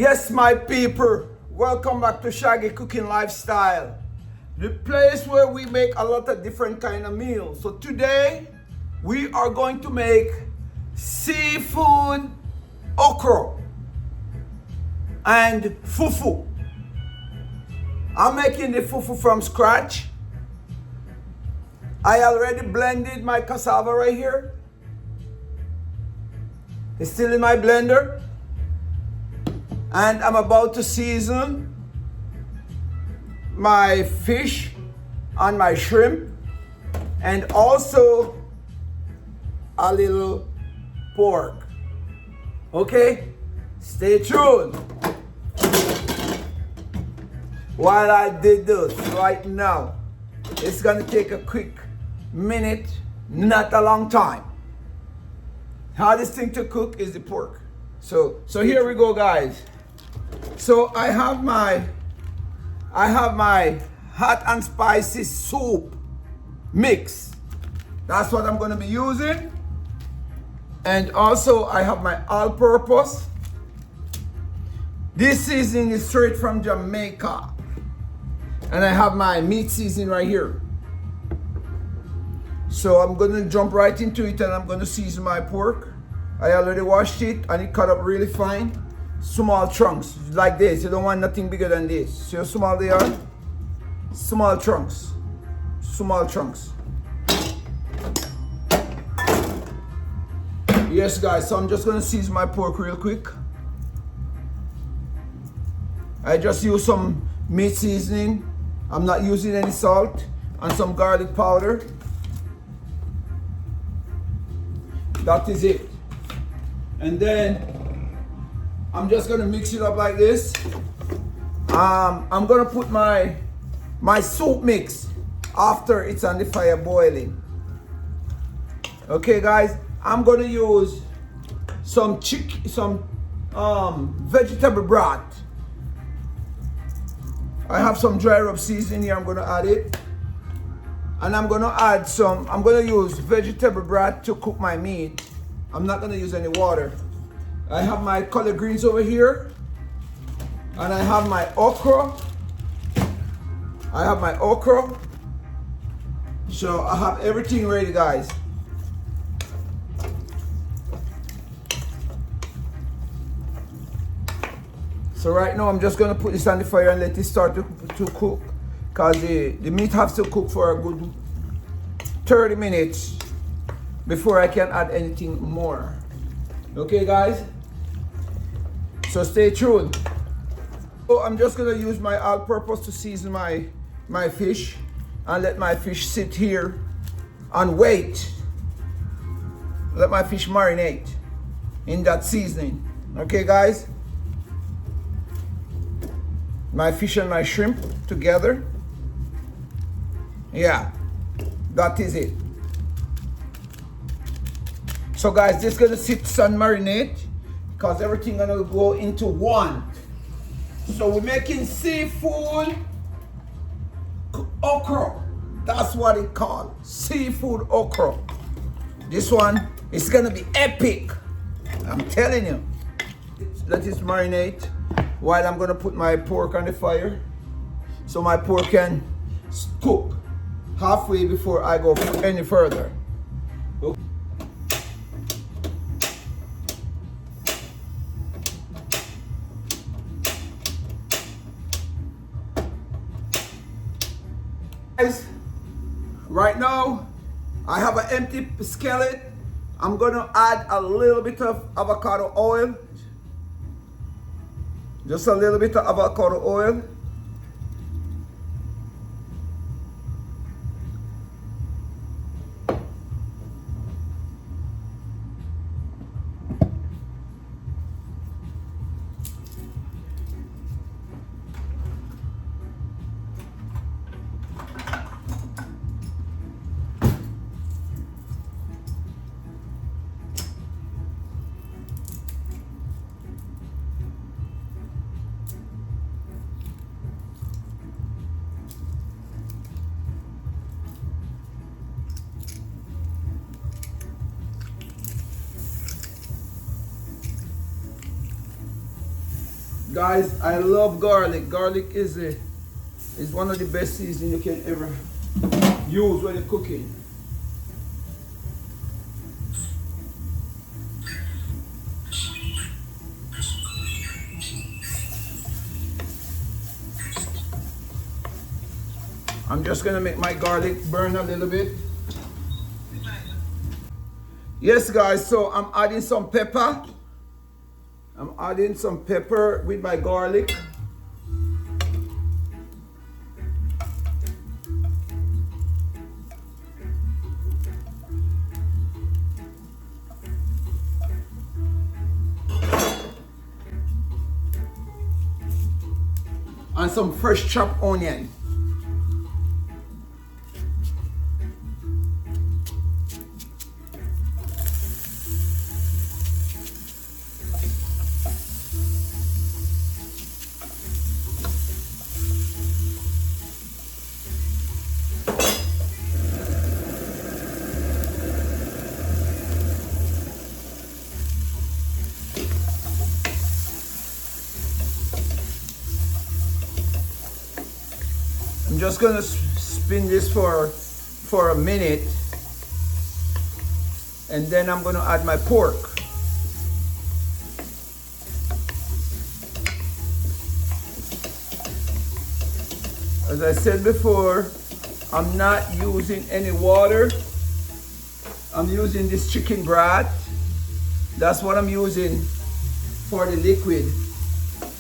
Yes, my people, welcome back to Shaggy Cooking Lifestyle, the place where we make a lot of different kind of meals. So today, we are going to make seafood okra and fufu. I'm making the fufu from scratch. I already blended my cassava right here. It's still in my blender. And I'm about to season my fish and my shrimp, and also a little pork. Okay, stay tuned while I did this right now. It's gonna take a quick minute, not a long time. Hardest thing to cook is the pork. So here we go, guys. So I have my hot and spicy soup mix. That's what I'm going to be using. And also I have my all-purpose. This seasoning is straight from Jamaica. And I have my meat seasoning right here. So I'm going to jump right into it, and I'm going to season my pork. I already washed it and it cut up really fine. Small chunks like this. You don't want nothing bigger than this. See how small they are? Small chunks. Small chunks. Yes, guys, so I'm just gonna season my pork real quick. I just use some meat seasoning. I'm not using any salt, and some garlic powder. That is it. And then I'm just gonna mix it up like this. I'm gonna put my soup mix after it's on the fire boiling. Okay, guys, I'm gonna use some vegetable broth. I have some dry rub seasoning here. I'm gonna add it, and I'm gonna use vegetable broth to cook my meat. I'm not gonna use any water. I have my collard greens over here, and I have my okra. So I have everything ready, guys. So right now I'm just gonna put this on the fire and let it start to cook, because the meat has to cook for a good 30 minutes before I can add anything more. Okay, guys? So stay tuned. So I'm just gonna use my all-purpose to season my fish, and let my fish sit here and wait. Let my fish marinate in that seasoning. Okay, guys? My fish and my shrimp together. Yeah, that is it. So guys, this is gonna sit and marinate, because everything gonna go into one. So we're making seafood okra. That's what it called, seafood okra. This one is gonna be epic, I'm telling you. Let it marinate while I'm gonna put my pork on the fire, so my pork can cook halfway before I go any further. Guys, right now I have an empty skillet. I'm gonna add a little bit of avocado oil. Just a little bit of avocado oil. Guys, I love garlic. Garlic is one of the best seasonings you can ever use when you're cooking. I'm just gonna make my garlic burn a little bit. Yes guys, so I'm adding some pepper. I'm adding some pepper with my garlic. And some fresh chopped onion. I'm just gonna spin this for a minute, and then I'm gonna add my pork. As I said before, I'm not using any water. I'm using this chicken broth. That's what I'm using for the liquid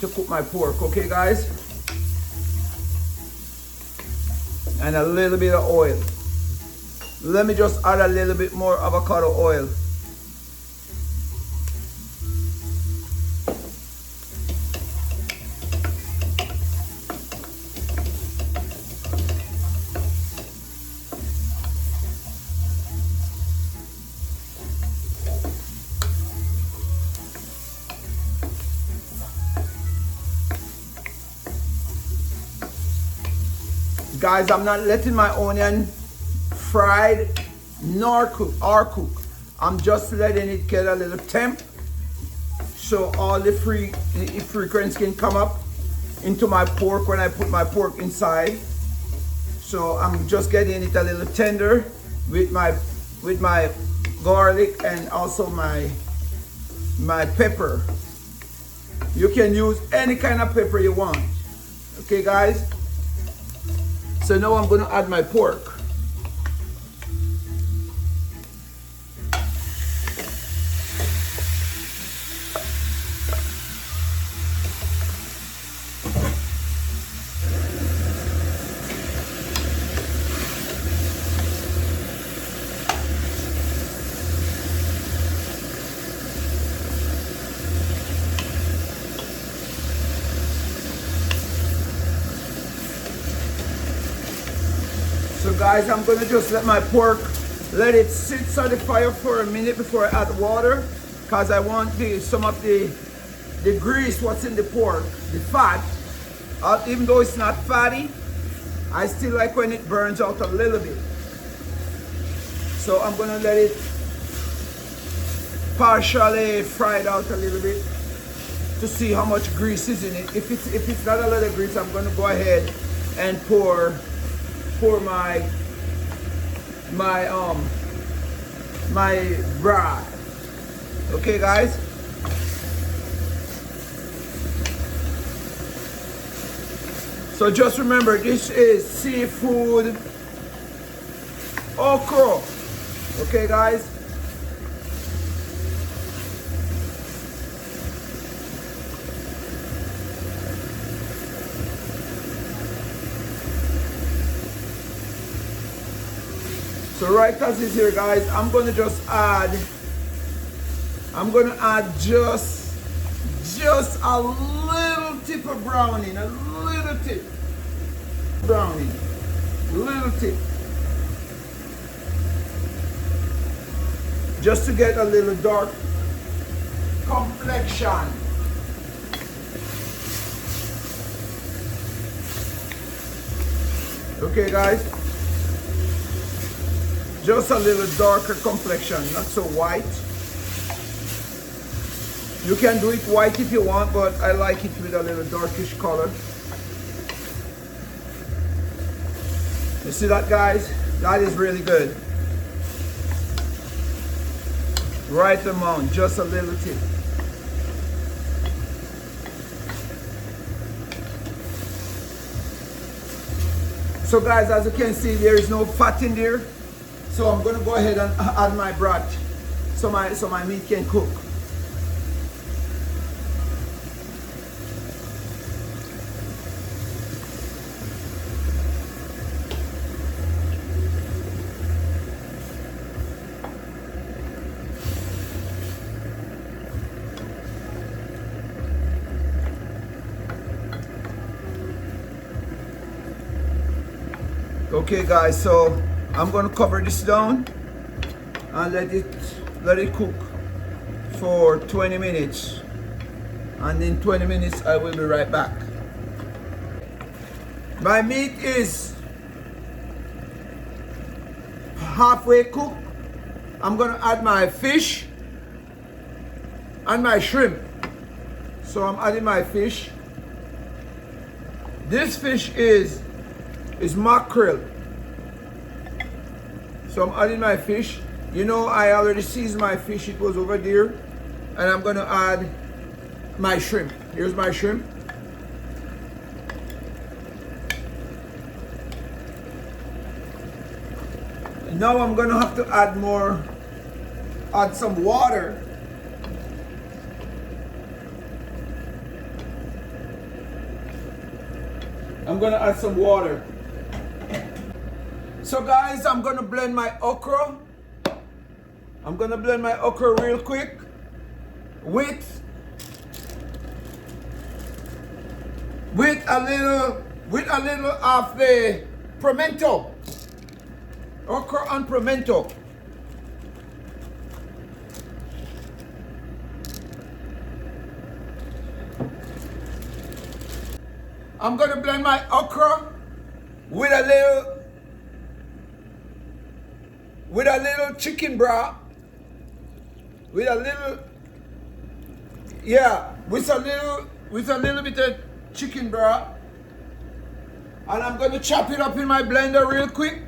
to cook my pork, okay guys? And a little bit of oil. Let me just add a little bit more avocado oil. Guys, I'm not letting my onion fried nor cook or cook. I'm just letting it get a little temp so all the fragrance can come up into my pork when I put my pork inside. So I'm just getting it a little tender with my garlic and also my pepper. You can use any kind of pepper you want. Okay guys? So now I'm going to add my pork. So guys, I'm gonna just let my pork, let it sit on the fire for a minute before I add water, because I want some of the grease, what's in the pork, the fat, even though it's not fatty, I still like when it burns out a little bit. So I'm gonna let it partially fry it out a little bit to see how much grease is in it. If it's not a lot of grease, I'm gonna go ahead and pour my broth. Okay guys? So just remember, this is Seafood Okra. Okay guys? So right as is here guys, I'm gonna add just a little tip of browning, a little tip. Just to get a little dark complexion. Okay guys? Just a little darker complexion, not so white. You can do it white if you want, but I like it with a little darkish color. You see that, guys? That is really good. Right amount, just a little tip. So guys, as you can see, there is no fat in there. So I'm gonna go ahead and add my broth so my meat can cook. Okay guys, so I'm gonna cover this down and let it cook for 20 minutes, and in 20 minutes I will be right back. My meat is halfway cooked. I'm gonna add my fish and my shrimp. So I'm adding my fish. This fish is mackerel. So I'm adding my fish. You know, I already seasoned my fish, it was over there. And I'm gonna add my shrimp. Here's my shrimp. Now I'm gonna have to add some water. I'm gonna add some water. So guys, I'm gonna blend my okra. I'm gonna blend my okra real quick with a little of the pimento. Okra and pimento. I'm gonna blend my okra with a little chicken broth, with a little bit of chicken broth, and I'm gonna chop it up in my blender real quick.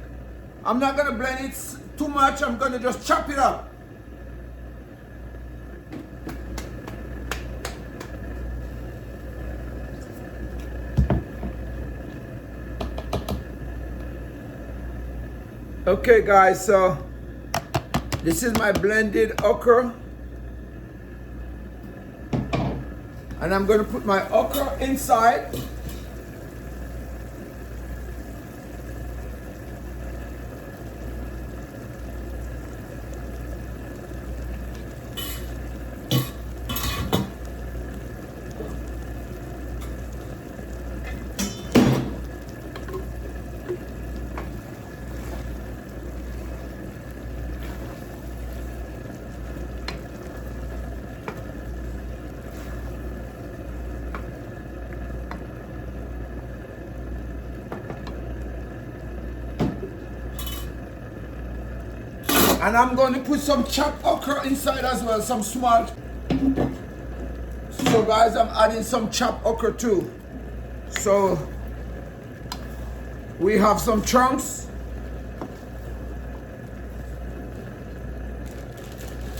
I'm not gonna blend it too much. I'm gonna just chop it up. Okay guys, so this is my blended okra, and I'm going to put my okra inside. And I'm going to put some chopped okra inside as well, some small. So guys, I'm adding some chopped okra too. So we have some chunks.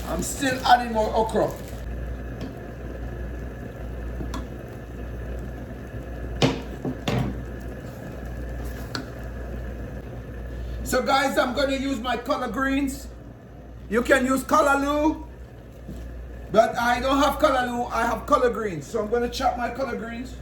I'm still adding more okra. So guys, I'm going to use my collard greens. You can use callaloo, but I don't have callaloo, I have collard greens. So I'm going to chop my collard greens.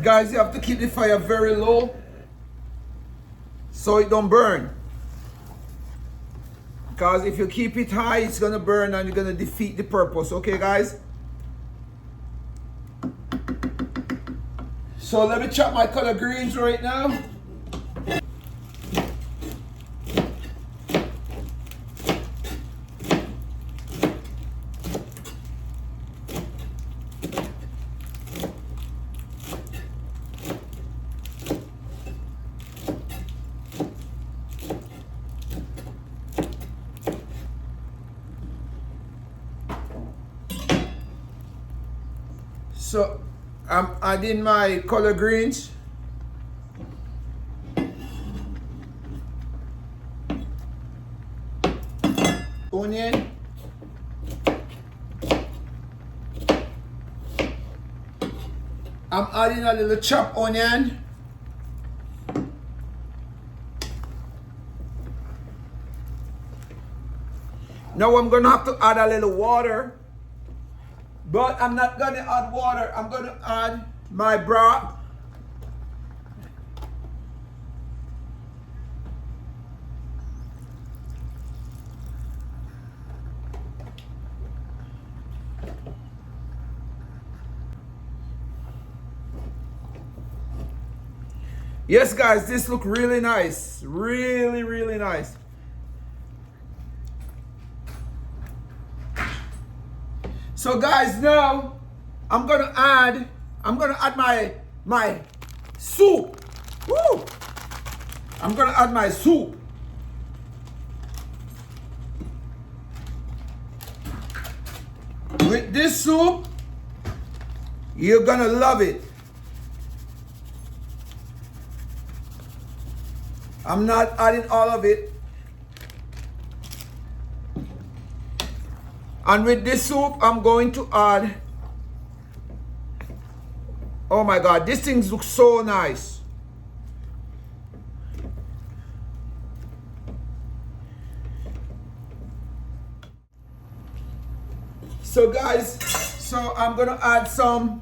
Guys, you have to keep the fire very low so it don't burn. Because if you keep it high, it's gonna burn and you're gonna defeat the purpose. Okay, guys? So let me chop my collard greens right now. So I'm adding my collard greens. Onion. I'm adding a little chopped onion. Now I'm gonna have to add a little water, but I'm not gonna add water. I'm gonna add my broth. Yes, guys, this looks really nice. Really, really nice. So guys, now I'm gonna add my soup. Woo! I'm gonna add my soup. With this soup, you're gonna love it. I'm not adding all of it. And with this soup, I'm going to add, oh my God, these things look so nice. So guys, so I'm gonna add some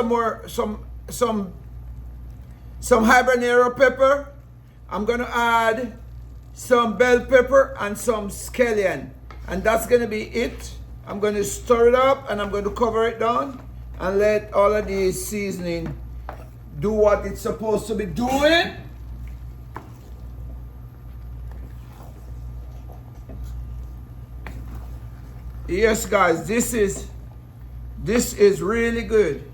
more, some habanero pepper. I'm gonna add some bell pepper and some scallion. And that's gonna be it. I'm gonna stir it up and I'm gonna cover it down and let all of the seasoning do what it's supposed to be doing. Yes, guys, this is really good.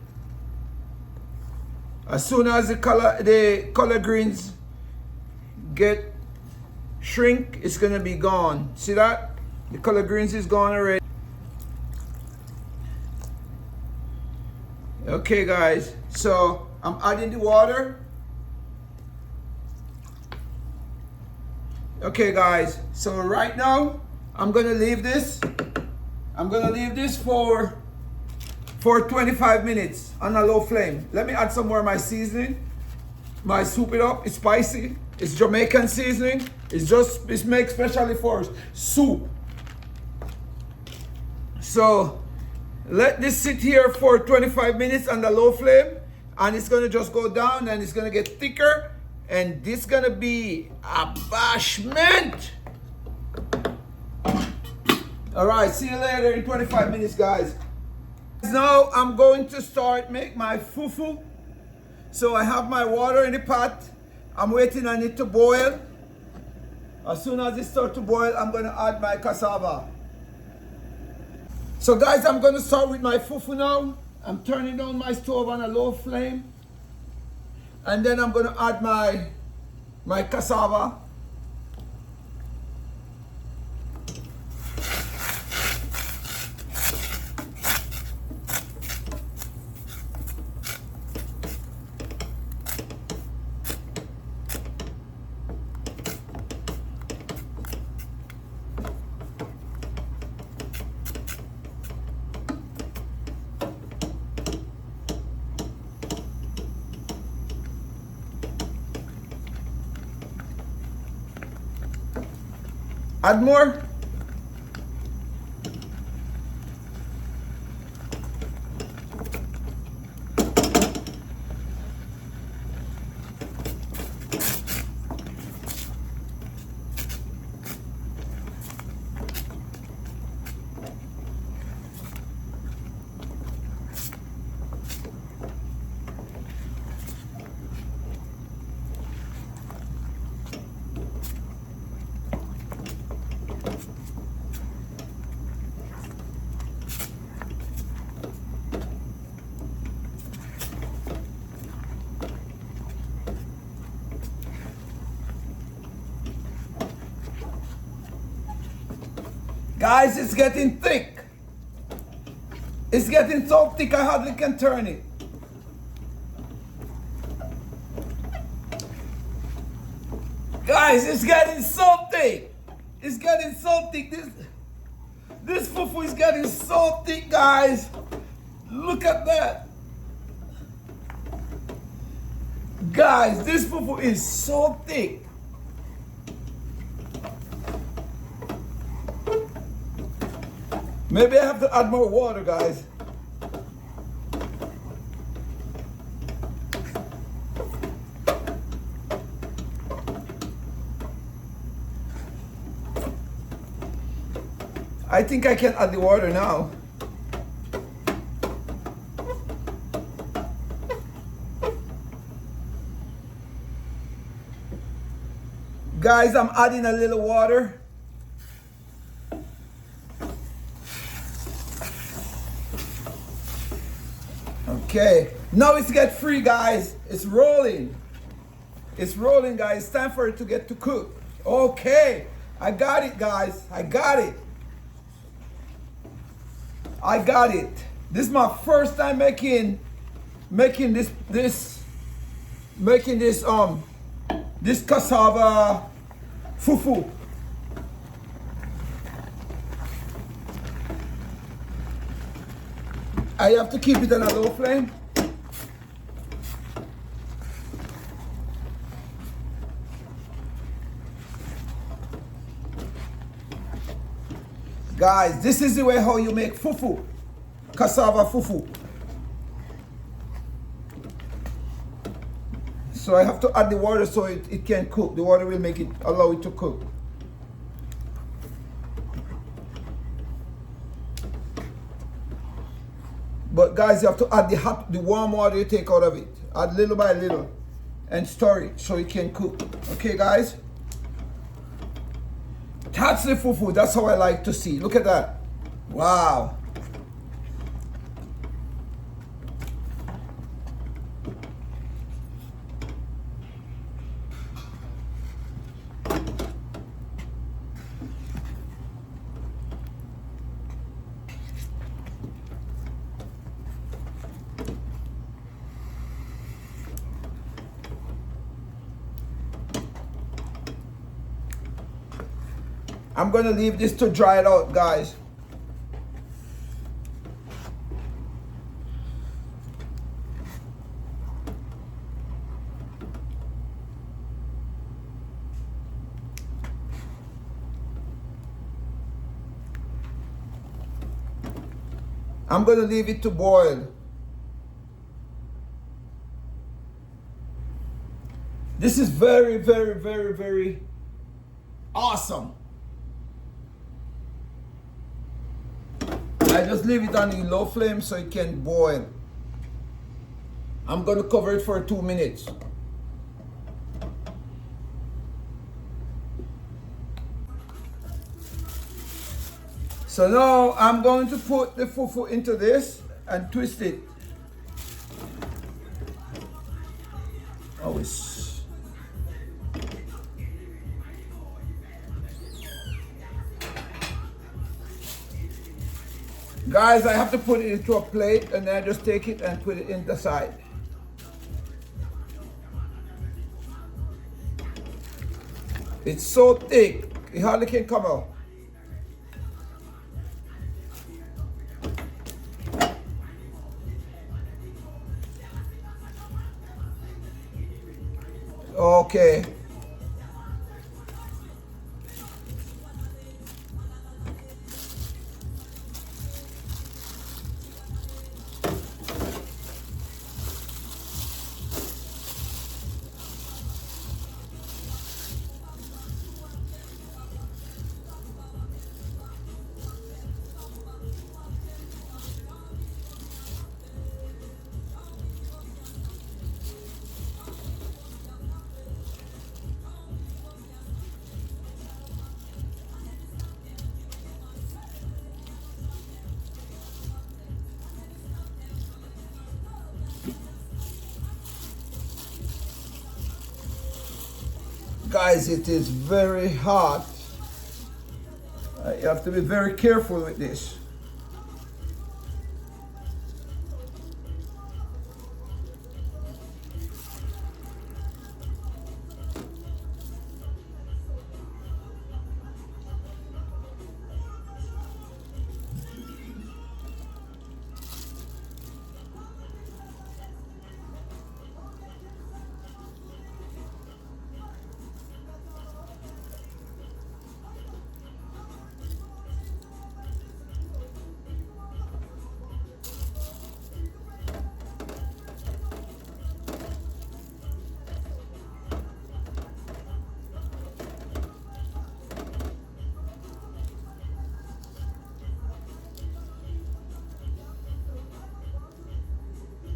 As soon as the color greens get shrink, it's gonna be gone. See that? The color greens is gone already. Okay, guys, so I'm adding the water. Okay, guys, so right now I'm gonna leave this. I'm gonna leave this for 25 minutes on a low flame. Let me add some more of my seasoning. My soup it up. It's spicy. It's Jamaican seasoning. It's made specially for soup. So let this sit here for 25 minutes on the low flame, and it's gonna just go down and it's gonna get thicker, and this gonna be a bashment. All right, see you later in 25 minutes, guys. Now I'm going to start make my fufu. So I have my water in the pot. I'm waiting on it to boil. As soon as it starts to boil, I'm gonna add my cassava. So guys, I'm gonna start with my fufu now. I'm turning down my stove on a low flame. And then I'm gonna add my cassava. Add more. Guys, it's getting thick. It's getting so thick I hardly can turn it. Guys, it's getting so thick. It's getting so thick. This fufu is getting so thick, guys. Look at that. Guys, this fufu is so thick. Maybe I have to add more water, guys. I think I can add the water now. Guys, I'm adding a little water. Okay, now it's get free, guys. It's rolling. It's rolling, guys. It's time for it to get to cook. Okay, I got it, guys. I got it. I got it. This is my first time making this cassava fufu. I have to keep it on a low flame. Guys, this is the way how you make fufu, cassava fufu. So I have to add the water so it can cook. The water will make it, allow it to cook. But guys, you have to add the warm water you take out of it. Add little by little and stir it so it can cook. Okay, guys? That's the fufu. That's how I like to see. Look at that. Wow. I'm gonna leave this to dry it out, guys. I'm gonna leave it to boil. This is very, very, very, very awesome. I just leave it on a low flame so it can boil. I'm gonna cover it for 2 minutes. So now I'm going to put the fufu into this and twist it. Oh, it's... Guys, I have to put it into a plate and then I just take it and put it in the side. It's so thick, it hardly can come out. Okay. Guys, it is very hot. You have to be very careful with this.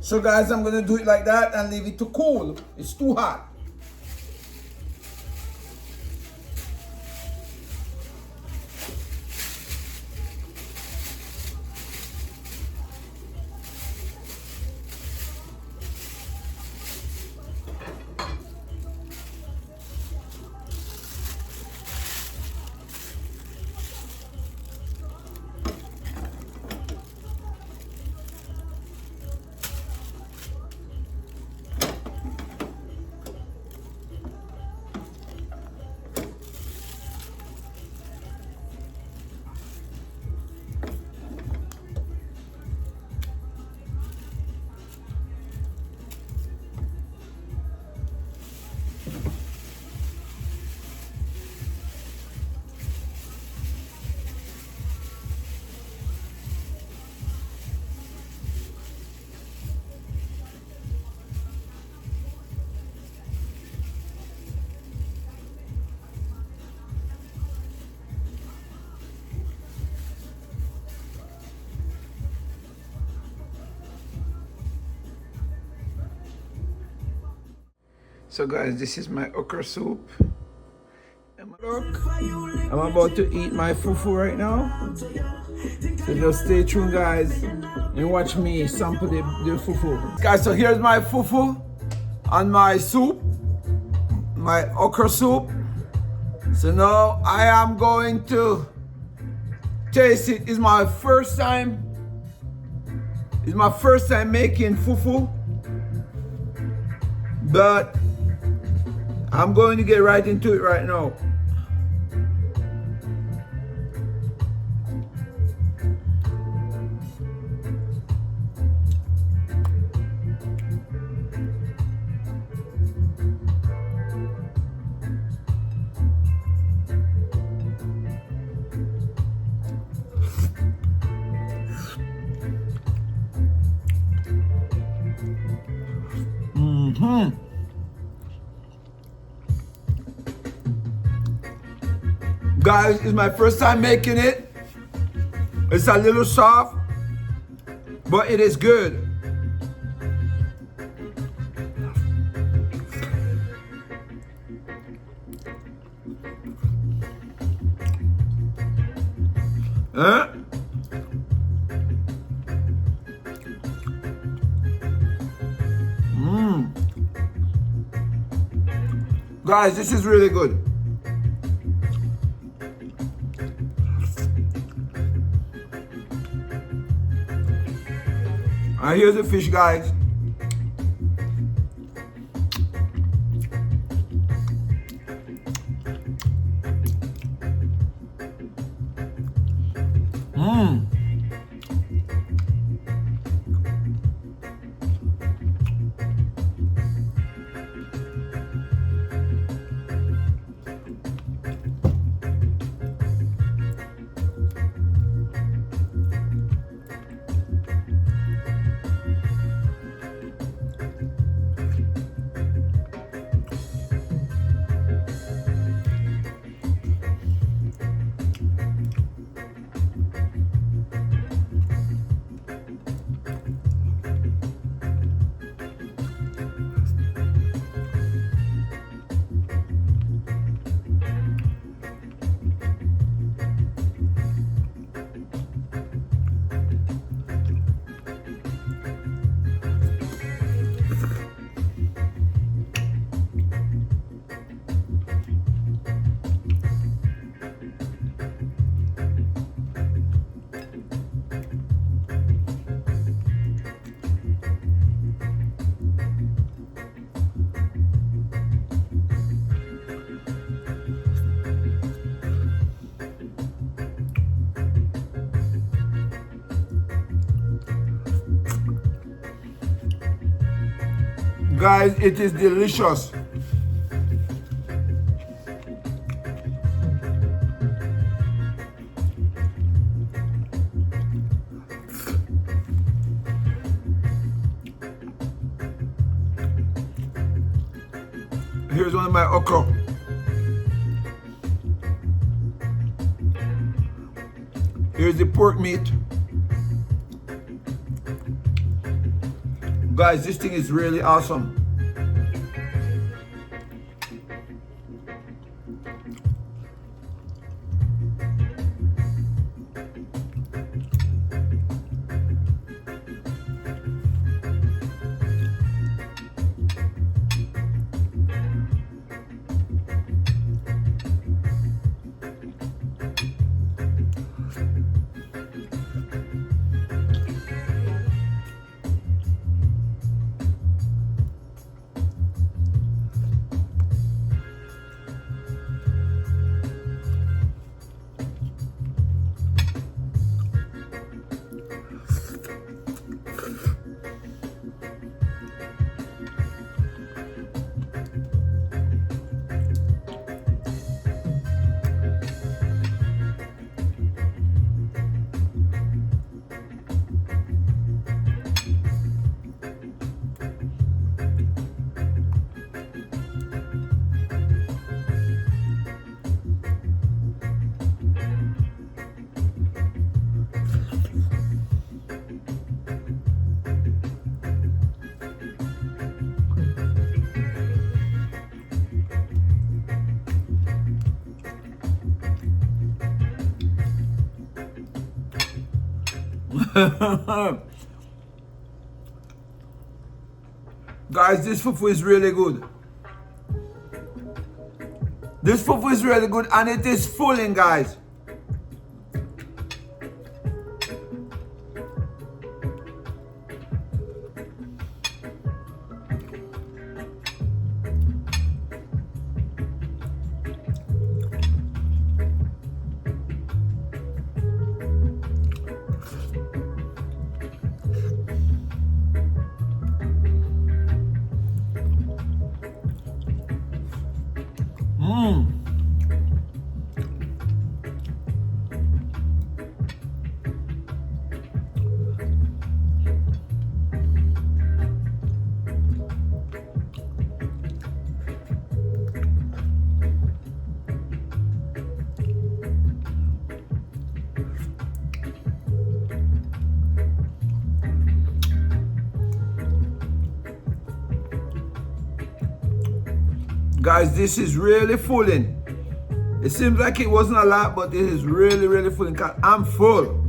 So guys, I'm gonna do it like that and leave it to cool. It's too hot. So guys, this is my okra soup. Look, I'm about to eat my fufu right now. So just stay tuned guys and watch me sample the fufu. Guys, so here's my fufu and my soup, my okra soup. So now I am going to taste it. It's my first time. It's my first time making fufu. But I'm going to get right into it right now. Guys, it's my first time making it. It's a little soft, but it is good. Huh? Guys, this is really good. And here's the fish, guys. Guys, it is delicious. Here's one of my okra. Here's the pork meat. Guys, this thing is really awesome. Guys, this fufu is really good. This fufu is really good and it is filling, guys. Guys, this is really filling. It seems like it wasn't a lot, but it is really, really filling. 'Cause I'm full.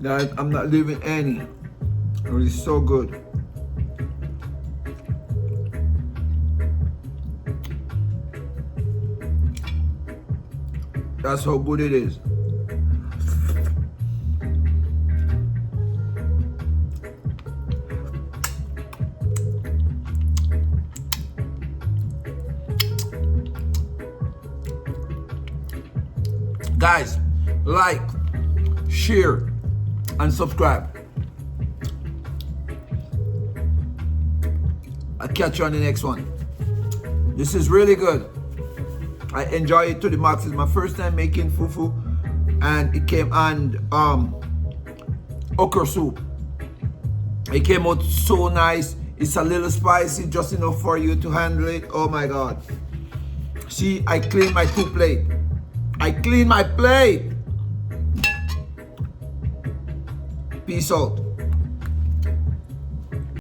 Guys, I'm not leaving any. It is so good. That's how good it is. Guys, like, share, and subscribe. I'll catch you on the next one. This is really good. I enjoy it to the max. It's my first time making fufu, and it came on okra soup. It came out so nice. It's a little spicy, just enough for you to handle it. Oh my God. See, I cleaned my plate. I cleaned my plate. Peace out.